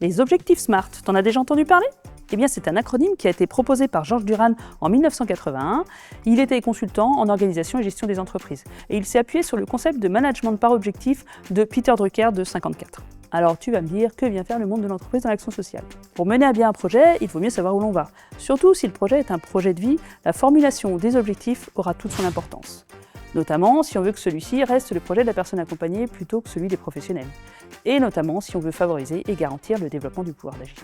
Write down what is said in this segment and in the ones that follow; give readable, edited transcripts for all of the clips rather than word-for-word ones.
Les objectifs SMART, t'en as déjà entendu parler? Eh bien, c'est un acronyme qui a été proposé par Georges Duran en 1981. Il était consultant en organisation et gestion des entreprises. Et il s'est appuyé sur le concept de management par objectif de Peter Drucker de 1954. Alors tu vas me dire, que vient faire le monde de l'entreprise dans l'action sociale? Pour mener à bien un projet, il faut mieux savoir où l'on va. Surtout si le projet est un projet de vie, la formulation des objectifs aura toute son importance. Notamment si on veut que celui-ci reste le projet de la personne accompagnée plutôt que celui des professionnels. Et notamment si on veut favoriser et garantir le développement du pouvoir d'agir.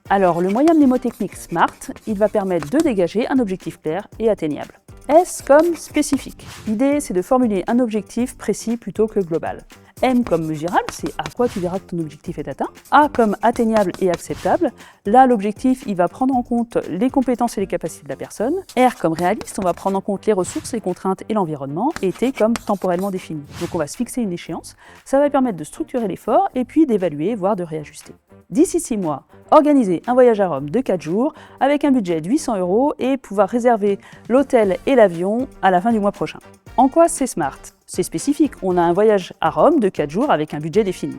Alors le moyen mnémotechnique SMART, il va permettre de dégager un objectif clair et atteignable. S comme spécifique. L'idée, c'est de formuler un objectif précis plutôt que global. M comme mesurable, c'est à quoi tu verras que ton objectif est atteint. A comme atteignable et acceptable. Là, l'objectif, il va prendre en compte les compétences et les capacités de la personne. R comme réaliste, on va prendre en compte les ressources, les contraintes et l'environnement. Et T comme temporellement défini. Donc on va se fixer une échéance. Ça va permettre de structurer l'effort et puis d'évaluer, voire de réajuster. D'ici 6 mois, organiser un voyage à Rome de 4 jours avec un budget de 800 € et pouvoir réserver l'hôtel et l'avion à la fin du mois prochain. En quoi c'est SMART? C'est spécifique, on a un voyage à Rome de 4 jours avec un budget défini.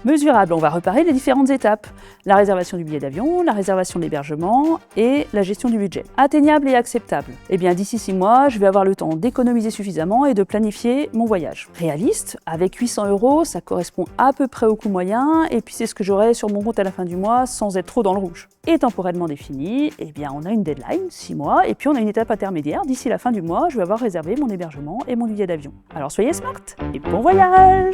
Mesurable, on va repérer les différentes étapes. La réservation du billet d'avion, la réservation de l'hébergement et la gestion du budget. Atteignable et acceptable. Eh bien, d'ici 6 mois, je vais avoir le temps d'économiser suffisamment et de planifier mon voyage. Réaliste, avec 800 €, ça correspond à peu près au coût moyen et puis c'est ce que j'aurai sur mon compte à la fin du mois sans être trop dans le rouge. Et temporellement défini, eh bien, on a une deadline, 6 mois, et puis on a une étape intermédiaire. D'ici la fin du mois, je vais avoir réservé mon hébergement et mon billet d'avion. Alors soyez smart et bon voyage!